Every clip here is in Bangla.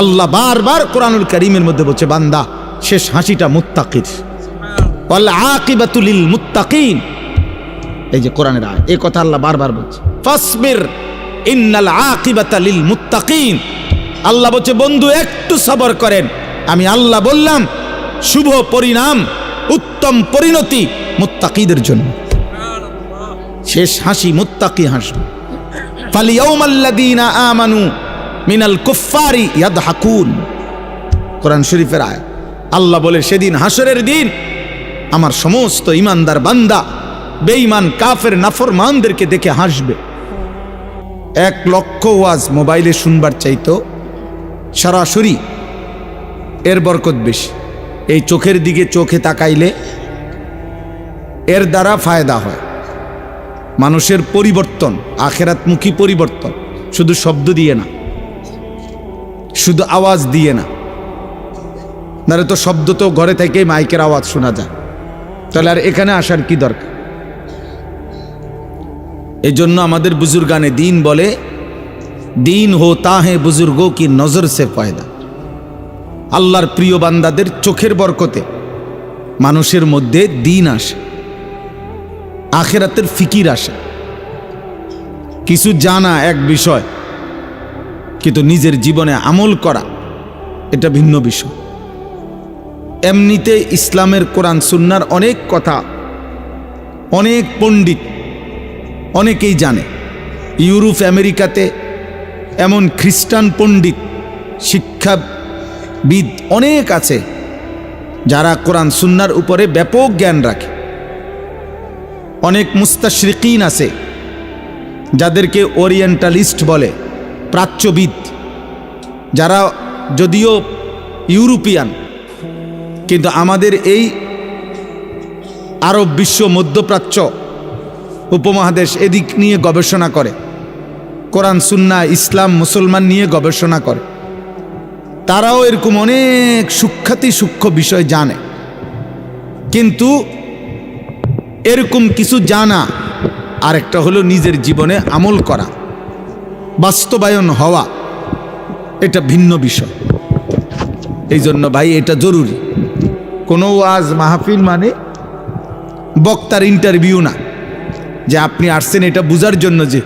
আল্লাহ বারবার কোরআনুল কারীমের মধ্যে বলছে, বান্দা শেষ হাসিটা মুত্তাকির, ওয়াল আকিবাতু লিল মুত্তাকিন। এই যে কোরআনের আয়াত, এই কথা আল্লাহ বারবার বলছে, ফাসবির ইন্নাল আকিবাতা লিল মুত্তাকিন। আল্লাহ বলছে, বন্ধু একটু সবর করেন, আমি আল্লাহ বললাম শুভ পরিণাম, উত্তম পরিণতি মুত্তাকিদের জন্য। শেষ হাসি মুত্তাকি হাসি। ফালিয়াউমাল্লাযীনা আমানু মিনাল কুফফারি ইয়াদহাকুন। কোরআন শরীফের আয়াত। আল্লাহ বলে, সেদিন হাসরের দিন আমার সমস্ত ইমানদার বান্দা বেঈমান কাফের নাফরমানদেরকে দেখে হাসবে। 1 লক্ষ ওয়াজ মোবাইলে শুনবার চাইতো সরাসরি এর বরকত বেশি। এই চোখের দিকে চোখে তাকাইলে এর দ্বারা ফায়দা হয়, মানুষের পরিবর্তন, আখিরাতমুখী পরিবর্তন, শুধু শব্দ দিয়ে না, শুধু আওয়াজ দিয়ে না। নারে তো শব্দ তো ঘরে থেকে মাইকের আওয়াজ শোনা যায়, তাহলে আর এখানে আসার কি দরকার? এই জন্য আমাদের বুজুর্গানে দিন বলে, দিন হোতা হে বুজুর্গো কি নজর সে ফায়দা। আল্লাহর প্রিয় বান্দাদের চোখের বরকতে মানুষের মধ্যে দিন আসে, আখিরাতের ফিকির আসে। কিছু জানা এক বিষয়, কিন্তু নিজের জীবনে আমল করা এটা ভিন্ন বিষয়। এমনিতে ইসলামের কোরআন সুন্নাহর অনেক কথা অনেক পণ্ডিত অনেকেই জানে। ইউরোপ আমেরিকাতে এমন খ্রিস্টান পণ্ডিত শিক্ষাবিদ অনেক আছে যারা কোরআন সুন্নাহর উপরে ব্যাপক জ্ঞান রাখে। অনেক মুস্তাশরিকিন আছে যাদেরকে ওরিয়েন্টালিস্ট বলে, প্রাচ্যবিদ, যারা যদিও ইউরোপিয়ান কিন্তু আমাদের এই আরব বিশ্ব, মধ্যপ্রাচ্য উপমহাদেশ এদিক নিয়ে গবেষণা করে, কোরআন সুন্নাহ ইসলাম মুসলমান নিয়ে গবেষণা করে। তারাও এরকম অনেক সূক্ষ্ম বিষয় জানে, কিন্তু এরকম কিছু জানা আর একটা হলো নিজের জীবনে আমল করা, বাস্তবায়ন হওয়া, এটা ভিন্ন বিষয়। এই জন্য ভাই এটা জরুরি। কোনো ওয়াজ মাহফিল মানে বক্তার ইন্টারভিউ না, যে আপনি আসছেন এটা বুঝার জন্য যে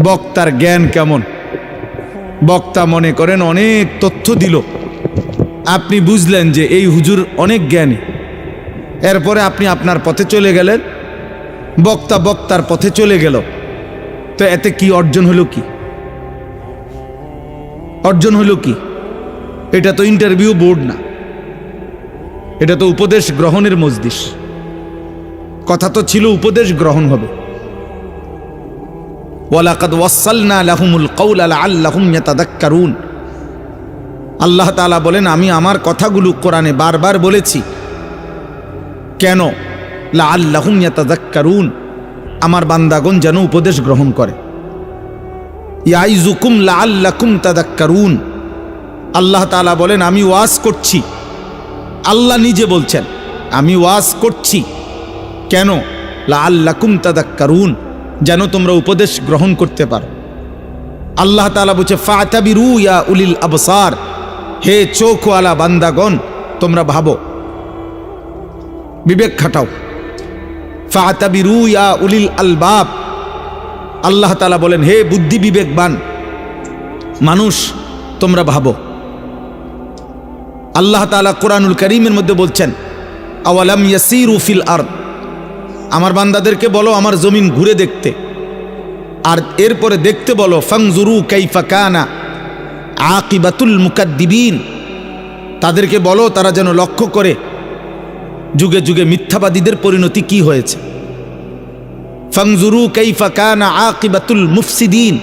বক্তার জ্ঞান কেমন। বক্তা মনে করেন অনেক তথ্য দিল, আপনি বুঝলেন যে এই হুজুর অনেক জ্ঞানী, এরপরে আপনি আপনার পথে চলে গেলেন, বক্তা বক্তার পথে চলে গেল, তো এতে কি অর্জন হলো? কি অর্জন হলো? কি? এটা তো ইন্টারভিউ বোর্ড না, এটা তো উপদেশ গ্রহণের মজলিস। কথা তো ছিল উপদেশ গ্রহণ হবে। ওয়ালাকাদ ওয়াসালনা লাহুমুল কাওলা লাআল্লাহুম ইয়াতাযাক্কারুন। আল্লাহ তাআলা বলেন, আমি আমার কথাগুলো কোরআনে বারবার বলেছি। কেন? লাআল্লাহুম ইয়াতাযাক্কারুন, আমার বান্দাগণ যেন উপদেশ গ্রহণ করে। ইয়াইযুকুম লাআল্লাকুম তাযাক্কারুন। আল্লাহ তাআলা বলেন, আমি ওয়াজ করছি। আল্লাহ নিজে বলছেন, আমি ওয়াজ করছি। কেন? লাআল্লাকুম তাযাক্কারুন, যেন তোমরা উপদেশ গ্রহণ করতে পারো। আল্লাহ তাআলা বলছে, ফাতাবিরু ইয়া উলিল আবসার, হে চোখওয়ালা বান্দাগণ তোমরা ভাবো, বিবেক খাটাও। ফাতাবিরু ইয়া উলিল আলবাব, আল্লাহ তাআলা বলেন, হে বুদ্ধি বিবেকবান মানুষ তোমরা ভাবো। আল্লাহ তাআলা কোরআনুল কারীমের মধ্যে বলছেন, আওয়ালাম ইয়াসিরু ফিল আরদ, আমার বান্দাদেরকে বলো আমার জমিন ঘুরে দেখতে, আর এরপরে দেখতে বলো ফানজুরু কাইফা কানা আকিবাতুল মুকাদ্দিবিন, তাদেরকে বলো তারা যেন লক্ষ্য করে যুগে যুগে মিথ্যাবাদীদের পরিণতি কি হয়েছে। ফানজুরু কাইফা কানা আকিবাতুল মুফসিদিন,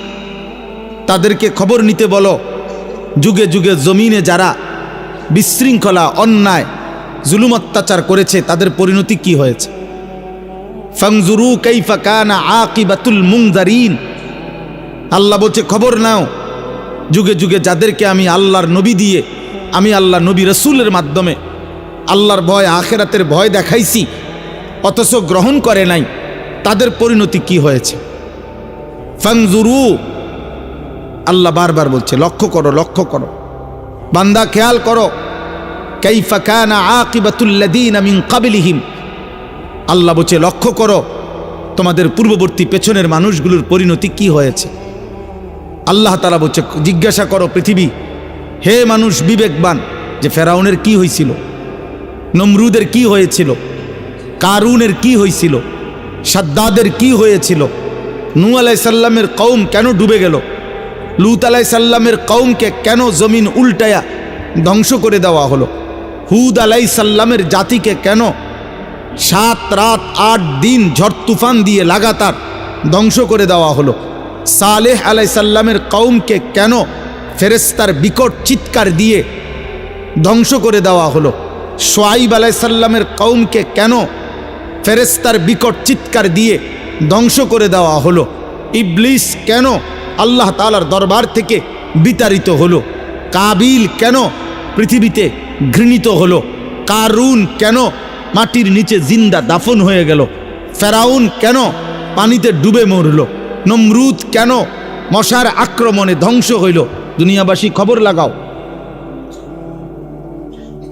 তাদেরকে খবর নিতে বলো যুগে যুগে জমিনে যারা বিশৃঙ্খলা, অন্যায়, জুলুম অত্যাচার করেছে তাদের পরিণতি কি হয়েছে। ফানজুরু কাইফা কানা আকিবাতুল মুনজারিন, আল্লাহ বলছে খবর নাও যুগে যুগে যাদেরকে আমি আল্লাহর নবী দিয়ে, আমি আল্লাহ নবী রসুলের মাধ্যমে আল্লাহর ভয়, আখিরাতের ভয় দেখাইছি, অথচ গ্রহণ করে নাই, তাদের পরিণতি কি হয়েছে। ফানজুরু, আল্লাহ বারবার বলছে লক্ষ্য করো, লক্ষ্য করো। বান্দা খেয়াল করো, কাইফা কানা আকিবাতুল লাযীনা মিন ক্বাবলিহিম, আল্লাহ বলছে লক্ষ্য করো তোমাদের পূর্ববর্তী পেছনের মানুষগুলোর পরিণতি কি হয়েছে। আল্লাহ তাআলা বলছে জিজ্ঞাসা করো পৃথিবী, হে মানুষ বিবেকবান, যে ফেরাউনের কি হয়েছিল, নমরুদের কি হয়েছিল, কারুনের কি হয়েছিল, সাদ্দাদের কি হয়েছিল, নূহ আলাইহিস সালামের কওম কেন ডুবে গেল, লূত আলাইহিস সালামের কওমকে কেন জমিন উল্টায়া ধ্বংস করে দেওয়া হলো, হুদ আলাইহিস সালামের জাতিকে কেন 7 রাত 8 দিন ঝড় তুফান দিয়ে লাগাতার ধ্বংস করে দেওয়া হলো, সালেহ আলাইহিস সালামের কওমকে কেন ফেরেশতার বিকট চিৎকার দিয়ে ধ্বংস করে দেওয়া হলো, শুআইব আলাইহিস সালামের কওমকে কেন ফেরেশতার বিকট চিৎকার দিয়ে ধ্বংস করে দেওয়া হলো, ইবলিস কেন আল্লাহ তাআলার দরবার থেকে বিতাড়িত হলো, কাবিল কেন পৃথিবীতে ঘৃণিত হলো, কারুন কেন মাটির নিচে জিন্দা দাফন হয়ে গেল, ফেরাউন কেন পানিতে ডুবে মরল, নমরুদ কেন মশার আক্রমণে ধ্বংস হইল। দুনিয়াবাসী খবর লাগাও,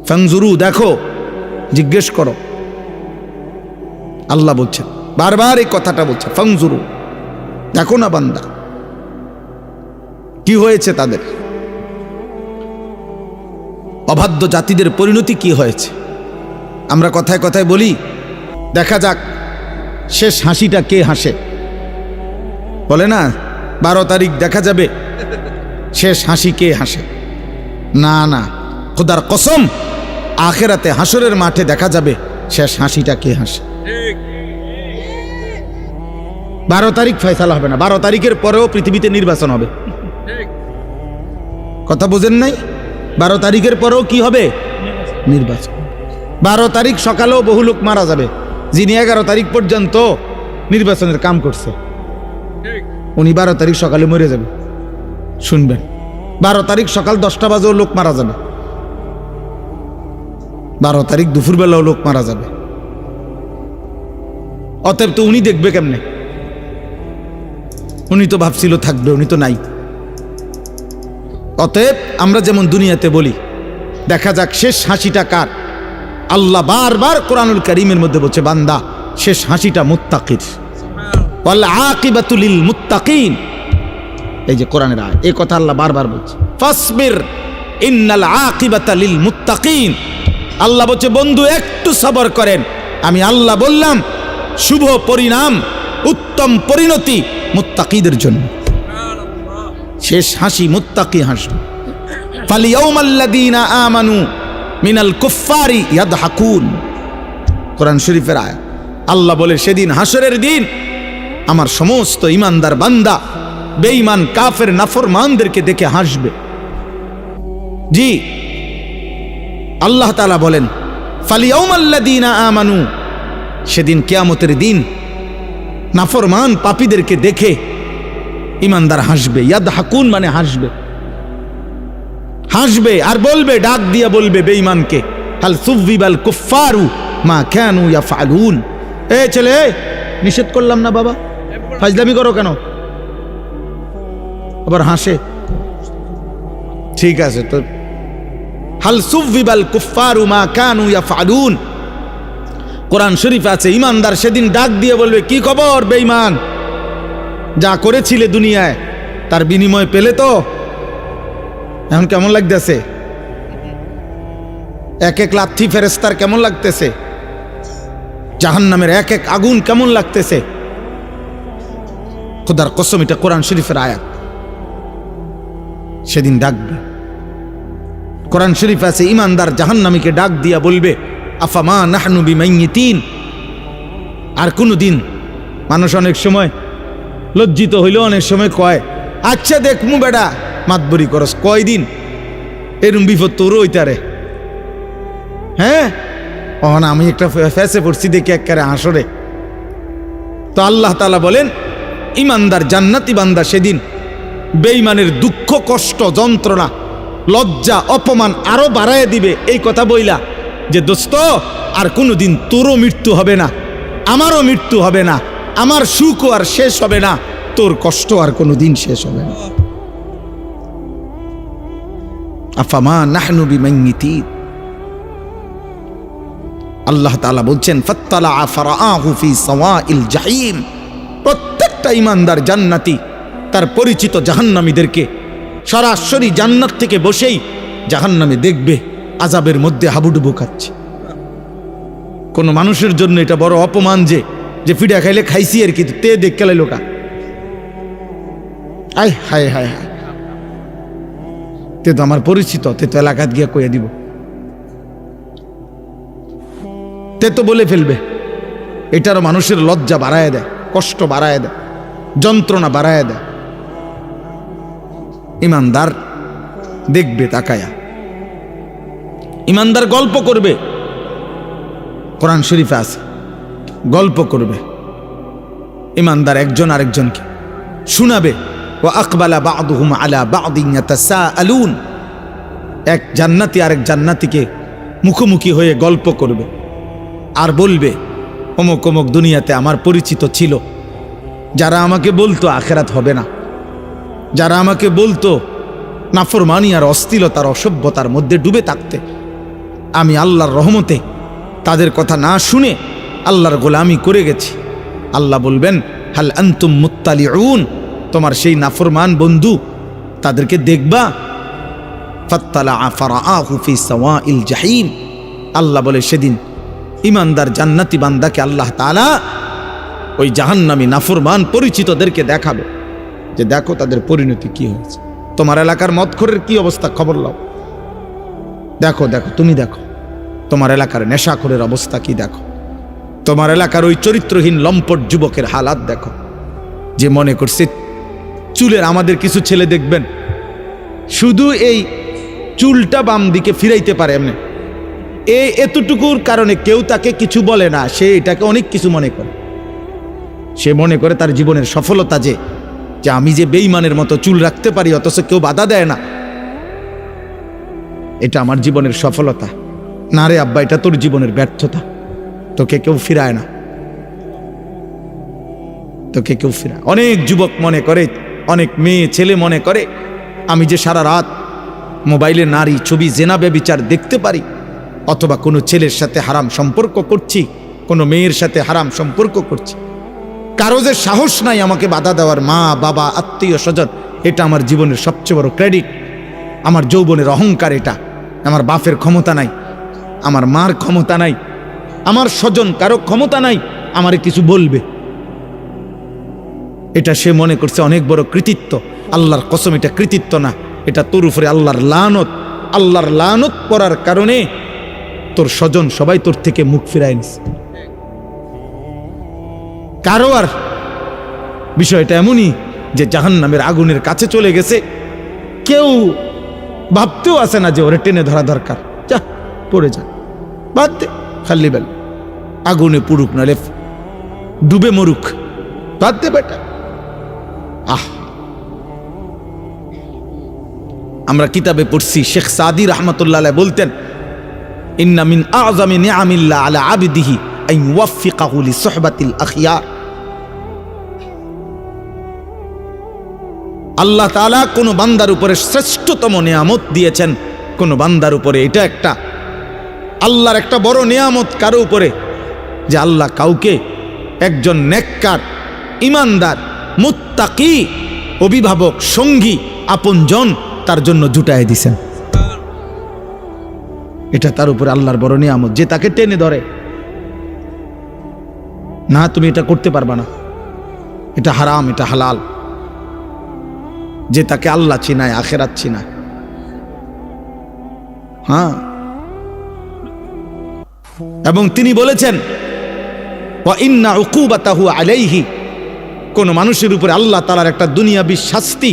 ফানজুরু, দেখো, জিজ্ঞেস করো। আল্লাহ বলছেন, বারবার এই কথাটা বলছে, ফানজুরু, দেখো না বান্দা কি হয়েছে তাদের, অবাধ্য জাতিদের পরিণতি কি হয়েছে। আমরা কথায় কথায় বলি, দেখা যাক শেষ হাসিটা কে হাসে, বলে না 12 তারিখ দেখা যাবে শেষ হাসি কে হাসে। না না, খোদার কসম, আখেরাতে হাসরের মাঠে দেখা যাবে শেষ হাসিটা কে হাসে। 12 তারিখ ফয়সালা হবে না, 12 তারিখের পরেও পৃথিবীতে নির্বাচন হবে। কথা বোঝেন নাই? 12 তারিখের পরেও কি হবে? নির্বাচন। 12 তারিখ সকালেও বহু লোক মারা যাবে, যিনি 11 তারিখ পর্যন্ত নির্বাচনের কাম করছে, উনি 12 তারিখ সকালে মরে যাবে। শুনবেন, 12 তারিখ সকাল 10টা বাজেও লোক মারা যাবে, 12 তারিখ দুপুরবেলাও লোক মারা যাবে। অতএব তো উনি দেখবে কেমনে? উনি তো ভাবছিল থাকবে, উনি তো নাই। অতএব আমরা যেমন দুনিয়াতে বলি দেখা যাক শেষ হাসিটা কার, আল্লাহ বারবার কোরআনুল কারীমের মধ্যে বলছে, বান্দা শেষ হাসিটা মুত্তাকির, ওয়াল আকিবাতু লিল মুত্তাকিন। এই যে কোরআনের আয়াত, এই কথা আল্লাহ বারবার বলছে, ফাসবির ইন্নাল আকিবাতা লিল মুত্তাকিন। আল্লাহ বলছে বন্ধু একটু সবর করেন, আমি আল্লাহ বললাম শুভ পরিণাম, উত্তম পরিণতি মুত্তাকিদের জন্য। শেষ হাসি মুত্তাকি হাসবে। ফালিয়াউমাল্লাযীনা আমানু মিনাল কুফফারি ইয়াদহাকুন, কোরআন শরীফের আয়াত। আল্লাহ বলে সেদিন হাসরের দিন আমার সমস্ত ইমানদার বান্দা বেঈমান কাফের নাফরমানদেরকে দেখে হাসবে। জি, আল্লাহ তাআলা বলেন ফালিয়াউমাল্লাযীনা আমানু, সেদিন কিয়ামতের দিন নাফরমান পাপীদেরকে দেখে ইমানদার হাসবে। ইয়াদহাকুন মানে হাসবে, হাসবে আর বলবে, ডাক দিয়া বলবে বেঈমানকে, হাল সুযিবাল কুফফারু মা কানু ইয়াফআলুন। এ ছেলে, নিষেধ করলাম না বাবা, ফাজলামি করো কেন? আবার হাসে। ঠিক আছে তো, হাল সুযিবাল কুফফারু মা কানু ইয়াফআলুন। কোরআন শরীফ আছে, ইমানদার সেদিন ডাক দিয়ে বলবে, কি খবর বেঈমান, যা করেছিলে দুনিয়ায় তার বিনিময় পেলে তো? এখন কেমন লাগতেছে? এক এক লাথি ফেরেশতার কেমন লাগতেছে? জাহান্নামের এক এক আগুন কেমন লাগতেছে? খোদার কসম, এটা কোরআন শরীফের আয়াত। সেদিন ডাকবে, কোরআন শরীফ আছে, ইমানদার জাহান্নামীকে ডাক দিয়া বলবে, আফামা নাহনু বিমাইয়িতিন। আর কোনদিন মানুষ অনেক সময় লজ্জিত হইল, অনেক সময় কয়, আচ্ছা দেখমু বেটা, মাতবরি করস কয়দিন, এরম বিপদ তোরও হইতারে। হ্যাঁ, না আমি একটা ফেসে পড়ছি দেখি একেবারে হাসরে। তো আল্লাহ তাআলা বলেন, ইমানদার জান্নাতি বান্দা সেদিন বেঈমানের দুঃখ কষ্ট যন্ত্রণা লজ্জা অপমান আরো বাড়ায় দিবে, এই কথা বইলা যে দোস্ত আর কোনোদিন তোরও মৃত্যু হবে না, আমারও মৃত্যু হবে না, আমার সুখও আর শেষ হবে না, তোর কষ্ট আর কোনোদিন শেষ হবে না। আফামা নাহনু বিমাইয়িতিন। আল্লাহ তাআলা বলছেন ফাত্তালা ফারাআহু ফি সাওয়াইল জাহিম। প্রত্যেকটা ঈমানদার জান্নাতি তার পরিচিত জাহান্নামীদেরকে সরাসরি জান্নাত থেকে বসেই জাহান্নামে দেখবে আযাবের মধ্যে হাবুডুবু খাচ্ছে। কোন মানুষের জন্য এটা বড় অপমান যে ফিডা খাইলে খাইছি আর কি, তে দেখ কেলাই লোকা। আয় হায় হায় হায়, তে তো আমার পরিচিত, তে তো এলাকাত গিয়া কইয়া দিব, তে তো বলে ফেলবে। এটারও মানুষের লজ্জা বাড়ায় দেয়, কষ্ট বাড়ায় দেয়, যন্ত্রণা বাড়ায় দেয়। ঈমানদার দেখবে তাকায়া, ঈমানদার গল্প করবে। কোরআন শরীফে আছে গল্প করবে। ঈমানদার একজন আরেকজনকে শোনাবে। ওয়া আকবালা বা'দুহুম আলা বা'দিন ইয়াতাসাআলুন। এক জান্নাতি আরেক জান্নাতিকে মুখোমুখি হয়ে গল্প করবে আর বলবে অমুক অমুক দুনিয়াতে আমার পরিচিত ছিল, যারা আমাকে বলতো আখিরাত হবে না, যারা আমাকে বলতো নাফরমানি আর অশ্লীলতার অসভ্যতার মধ্যে ডুবে থাকতে, আমি আল্লাহর রহমতে তাদের কথা না শুনে আল্লাহর গোলামি করে গেছি। আল্লাহ বলবেন হাল আনতুম মুত্তালিউন, তোমার সেই নাফরমান বন্ধু তাদেরকে দেখবা। ফাত্তালা ফারাআহু ফি সাওয়াইল জাহিম। আল্লাহ বলে সেদিন ঈমানদার জান্নাতি বান্দাকে আল্লাহ তাআলা ওই জাহান্নামী নাফরমান পরিচিতদেরকে দেখাবে যে দেখো তাদের পরিণতি কি হয়েছে। তোমার এলাকার মদখোরের কি অবস্থা খবর লাও, দেখো দেখো তুমি দেখো তোমার এলাকার নেশাখোরের অবস্থা কি দেখো, তোমার এলাকার ওই চরিত্রহীন লম্পট যুবকের হালাত দেখো, যে মনে করছে চুলের। আমাদের কিছু ছেলে দেখবেন শুধু এই চুলটা বাম দিকে ফিরাইতে পারে এমনি, এতটুকুর কারণে কেউ তাকে কিছু বলে না, সে এটাকে অনেক কিছু মনে করে। সে মনে করে তার জীবনের সফলতা যে আমি যে বেঈমানের মতো চুল রাখতে পারি অথচ কেউ বাধা দেয় না, এটা আমার জীবনের সফলতা। না রে আব্বা, এটা তোর জীবনের ব্যর্থতা। তোকে কেউ ফিরায় না, তোকে কেউ ফিরায়। অনেক যুবক মনে করে, অনেক মেয়ে ছেলে মনে করে আমি যে সারা রাত মোবাইলে নারী ছবি জেনা ব্যভিচার দেখতে পারি, অথবা কোনো ছেলের সাথে হারাম সম্পর্ক করছি, কোনো মেয়ের সাথে হারাম সম্পর্ক করছি, কারো যে সাহস নাই আমাকে বাধা দেওয়ার, মা বাবা আত্মীয় স্বজন, এটা আমার জীবনের সবচেয়ে বড় ক্রেডিট। আমার যৌবনের অহংকার এটা। আমার বাপের ক্ষমতা নাই, আমার মার ক্ষমতা নাই, আমার স্বজন কারো ক্ষমতা নাই আমারে কিছু বলবে। এটা সে মনে করছে অনেক বড় কৃতিত্ব। আল্লাহর কসম এটা কৃতিত্ব না, এটা তোর উপরে আল্লাহর লানত। আল্লাহর লানত পড়ার কারণে তোর স্বজন সবাই তোর থেকে মুখ ফিরায় নিছে। কারো আর বিষয়টা এমনই যে জাহান্নামের আগুনের কাছে চলে গেছে, কেউ ভাবতেও আসে না যে ওরে টেনে ধরা দরকার। যা পড়ে যা, বাদ দে, খালি বেল আগুনে পুড়ুক নালে ডুবে মরুক, বাদ দে বেটা। আমরা কিতাবে পড়ছি, শেখ সাদি রহমতুল্লাহ বলতেন ইন্না মিন আযমি নিআমিল্লাহ আলা আবদিহি আন ইউওয়াফিকাহু লিসুহবাতিল আখিয়ার। আল্লাহ তাআলা কোন বান্দার উপরে শ্রেষ্ঠতম নিয়ামত দিয়েছেন, কোন বান্দার উপরে এটা একটা আল্লাহর একটা বড় নিয়ামত কারো উপরে, যে আল্লাহ কাউকে একজন নেককার ঈমানদার মুত্তাকি অভিভাবক সঙ্গী আপনজন তার জন্য জুটায় দিছেন। এটা তার উপরে আল্লাহর বড় নিয়ামত, যে তাকে টেনে ধরে না তুমি এটা করতে পারবা না, এটা হারাম, এটা হালাল, যে তাকে আল্লাহ চিনায়, আখিরাত চিনায়। হ্যাঁ, এবং তিনি বলেছেন ওয়া ইন্না উকুবাতাহু আলাইহি, কোন মানুষের উপরে আল্লাহ তাআলার একটা দুনিয়াবী শাস্তি,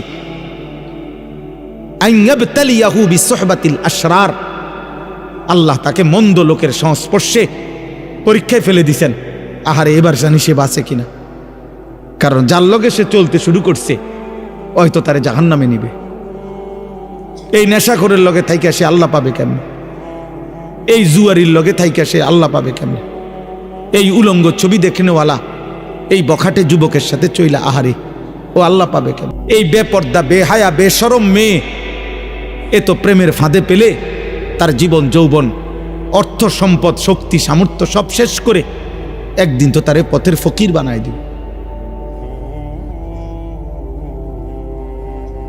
আন ইয়াবতালিয়াহু বিসুহবাতিল আশরার, আল্লাহ তাকে মন্দ লোকের সংস্পর্শে পরীক্ষায় ফেলে দিছেন। আহারে এবার জানি সে বাঁচে কিনা, কারণ যার লগে সে চলতে শুরু করছে হয়তো তারে জাহান্নামে নিবে। এই নেশাখোরের লগে থাইকা সে আল্লাহ পাবে কেমনে? এই জুয়ারির লগে থাইকা সে আল্লাহ পাবে কেমনে? এই উলঙ্গ ছবি দেখনেওয়ালা এই বখাটে যুবকের সাথে চইলা আহারে ও আল্লাহ পাবে কেমনে? এই বেপর্দা বেহায়া বেশরম মেয়ে এত প্রেমের ফাঁদে পেলে তার জীবন যৌবন অর্থ সম্পদ শক্তি সামর্থ্য সব শেষ করে একদিন তো তারে পথের ফকির বানায় দিবে,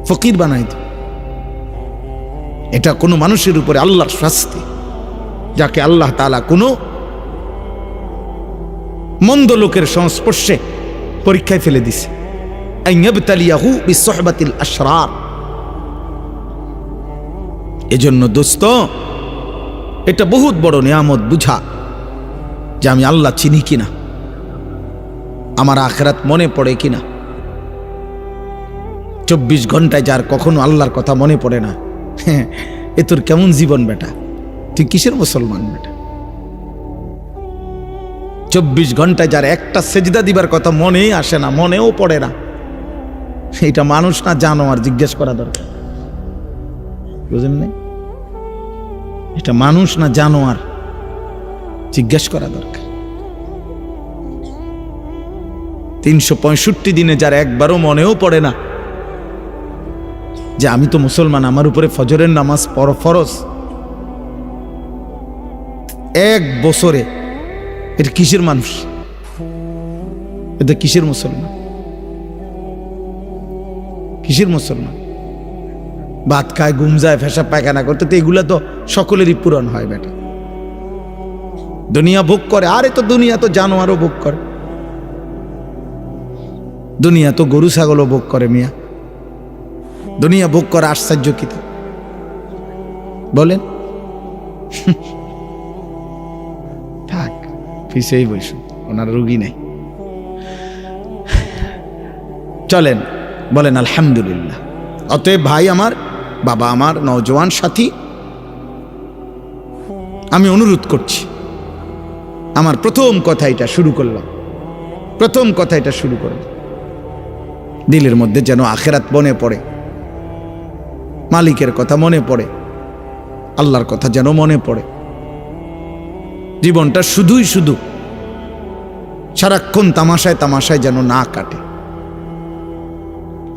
ফকির বানায় দিবে। এটা কোনো মানুষের উপরে আল্লাহর শাস্তি, যাকে আল্লাহ তাআলা কোনো মন্দ লোকের সংস্পর্শে পরীক্ষায় ফেলে দিছে। আইয়াবতালিয়াহু বিসহবাতিল আশরার। এজন্য দোস্ত, এটা বহুত বড় নিয়ামত বুঝা যে আমি আল্লাহ চিনি কিনা, আমার আখিরাত মনে পড়ে কিনা। 24 ঘন্টায় যার কখনো আল্লাহর কথা মনে পড়ে না, এ তোর কেমন জীবন বেটা? তুই কিসের মুসলমান বেটা? 24 ঘন্টায় যার একটা সেজদা দিবার কথা মনেই আসে না, মনেও পড়ে না, এটা মানুষ না জানোয়ার? জিজ্ঞেস করা দরকার, বুঝেন না? এটা মানুষ না জানোয়ার? জিজ্ঞেস করা দরকার। 365 দিনে যার একবারও মনেও পড়ে না যে আমি তো মুসলমান, আমার উপরে ফজরের নামাজ ফরজ, এক বছরে, এটা কিসের মানুষ? এটা কিসের মুসলমান? কিসের মুসলমান? ভাত খায়, ঘুম যায়, পেশাব পায়খানা করতে, তো এগুলা তো সকলেরই পূরণ হয় বেটা। দুনিয়া ভোগ করে, আরে তো দুনিয়া তো জানোয়ারও ভোগ করে, দুনিয়া তো গরু ছাগলও ভোগ করে মিয়া। দুনিয়া ভোগ করে আশ্চর্য কি বলেন? থাক, পিছেই বসুন, ওনার রুগী নেই। চলেন, বলেন আলহামদুলিল্লাহ। অতএব ভাই আমার, বাবা আমার, নওজোয়ান সাথী, আমি অনুরোধ করছি, আমার প্রথম কথা এটা শুরু করলাম, প্রথম কথা এটা শুরু করলাম, দিলের মধ্যে যেন আখিরাত মনে পড়ে, মালিকের কথা মনে পড়ে, আল্লাহর কথা যেন মনে পড়ে। জীবনটা শুধুই শুধু সারাক্ষণ তামাশায় তামাশায় যেন না কাটে।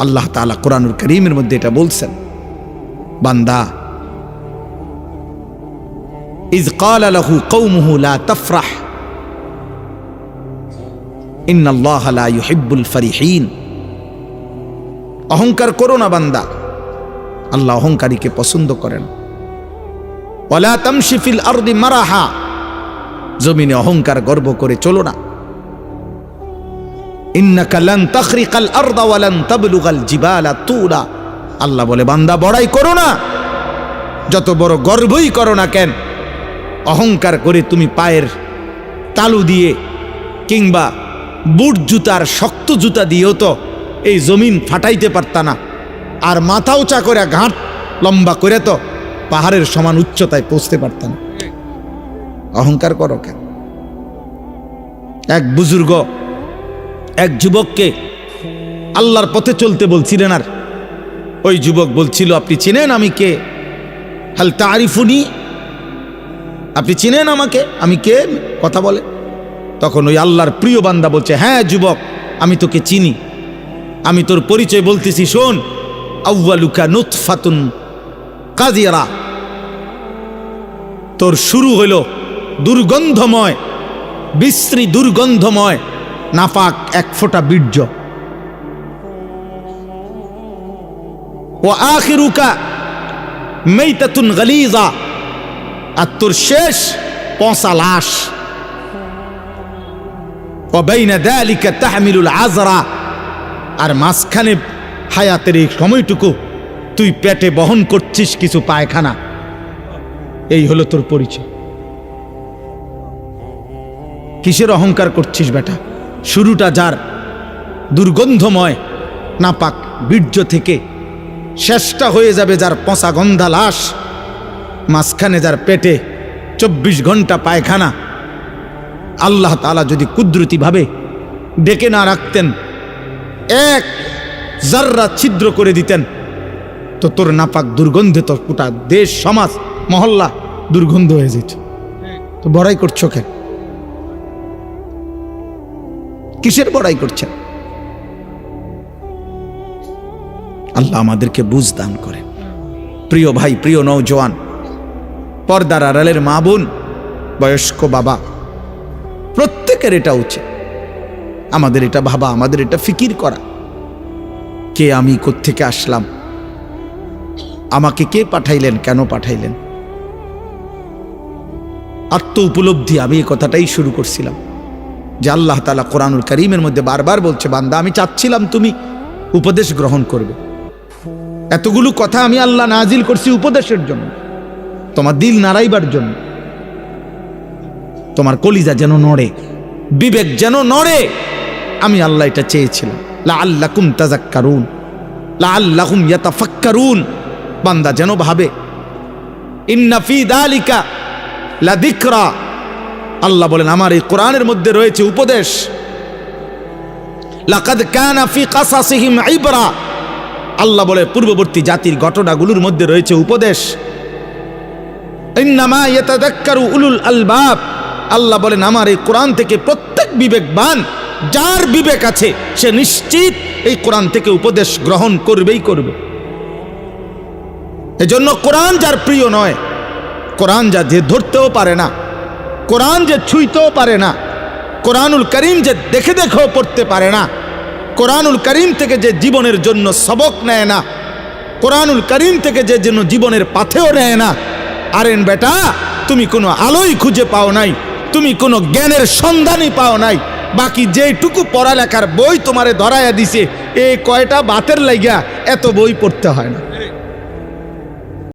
আল্লাহ তাআলা কোরআনুল কারীমের মধ্যে এটা বলছেন, বান্দা ইয ক্বালা লাহু কওমুহু লা তাফরাহ ইন্নাল্লাহা লা ইউহিব্বুল ফারিহিন। অহংকার করো না বান্দা, আল্লাহ অহংকারীকে পছন্দ করেন। ওয়ালা তামশি ফিল আরদি মারাহা, জমিনে অহংকার গর্ব করে চলো না। ইন্নাকা লান তাখরিকাল আরদা ওয়া লান তাবলুগাল জিবালা তুলা। আল্লাহ বলে, বান্দা বড়াই করো না, যত বড় গর্বই করো না কেন, অহংকার করে তুমি পায়ের তালু দিয়ে কিংবা বুট জুতার শক্ত জুতা দিয়েও তো এই জমিন ফাটাইতে পারতা না, আর মাথা উঁচা করে ঘাট লম্বা করে তো পাহাড়ের সমান উচ্চতায় পৌঁছতে পারতা না। অহংকার করো কেন? এক বুজুর্গ এক যুবককে আল্লাহর পথে চলতে বলছিলেন, আর ওই যুবক বলছিল, আপনি চিনেন আমি কে? হাল তারিফুনি, আপনি চিনেন আমাকে, আমি কে? কথা বলে। তখন ওই আল্লাহর প্রিয় বান্দা বলছে, হ্যাঁ যুবক, আমি তোকে চিনি, আমি তোর পরিচয় বলতেছি, শোন। আউয়ালুকা নুতফাতুন কাযিরা, তোর শুরু হইল দুর্গন্ধময়, বিশ্রী দুর্গন্ধময় নাপাক এক ফোঁটা বীর্য। ওয়া আখিরুকা মাইতাতুন গালিযা, আর তোর শেষ পচা লাশ। ওয়া বাইনা যালিকা তাহমিলুল আযরা, আর মাঝখানে হায়াতের এই সময়টুকু তুই পেটে বহন করছিস কিছু পায়খানা। এই হলো তোর পরিচয়। কিসের অহংকার করছিস বেটা? শুরুটা যার দুর্গন্ধময় নাপাক বীর্য থেকে, শেষটা হয়ে যাবে যার পচা গন্ধা লাশ, মাঝখানে যার পেটে 24 ঘন্টা পায়খানা। আল্লাহ তাআলা যদি কুদরতিভাবে ডেকে না রাখতেন, এক জাররা ছিদ্র করে দিতেন, তো তোর নাপাক দুর্গন্ধে তোর গোটা দেশ সমাজ মহল্লা দুর্গন্ধ হয়ে যেত। তো বড়াই করছো কেন? কিসের বড়াই করছেন? আল্লাহ আমাদেরকে বুঝ দান করেন। প্রিয় ভাই, প্রিয় নওজোয়ান, পর্দার আড়ালের মা বোন, বয়স্ক বাবা, প্রত্যেকের এটা উচিত। আমাদের এটা ভাবা, আমাদের এটা ফিকির করা, কে আমি, কোত্থেকে আসলাম, আমাকে কে পাঠাইলেন, কেন পাঠাইলেন। আত্ম উপলব্ধি। আমি এই কথাটাই শুরু করছিলাম যে আল্লাহ তাআলা কোরআনুল কারীমের মধ্যে বারবার বলছে, বান্দা আমি চাচ্ছিলাম তুমি উপদেশ গ্রহণ করবে। এতগুলো কথা আমি আল্লাহ নাজিল করছি উপদেশের জন্য, তোমার দিল নাড়াইবার জন্য, তোমার কলিজা যেন নড়ে, বিবেক যেন নড়ে। আমি আল্লাহ এটা চেয়েছিলাম। লাআল্লাকুম তাযাক্কারুন, লাআল্লাহুম ইয়াতাফাক্কারুন। বান্দা যেন ভাবে। ইন্না ফি যালিকা লাযিকরা। আল্লাহ বলেন আমার এই কোরআনের মধ্যে রয়েছে উপদেশ। লাকাদ কানা ফি কাসাসিহিম ইবরা। আল্লাহ বলে পূর্ববর্তী জাতির ঘটনাগুলোর মধ্যে রয়েছে উপদেশ। ইন্নামা ইয়াতাযাক্কারু উলুল আলবাব। আল্লাহ বলেন আমার এই কোরআন থেকে প্রত্যেক বিবেকবান, যার বিবেক আছে, সে নিশ্চিত এই কোরআন থেকে উপদেশ গ্রহণ করবেই করবে। এজন্য কোরআন যার প্রিয় নয়, কোরআন যা যে ধরতেও পারে না, কোরআন যে ছুঁইতেও পারে না, কোরআনুল কারীম যে দেখে দেখেও পড়তে পারে না, কোরআনুল কারীম থেকে যে জীবনের জন্য সবক নেয় না, কোরআনুল কারীম থেকে যে যেন জীবনের পাথেও নেয় না, আরেন বেটা তুমি কোনো আলোই খুঁজে পাও নাই, তুমি কোনো জ্ঞানের সন্ধানই পাও নাই। বাকি যেটুকু পড়ালেখার বই তোমারে ধরাইয়া দিছে, এই কয়টা বাতের লাইগা এত বই পড়তে হয় না।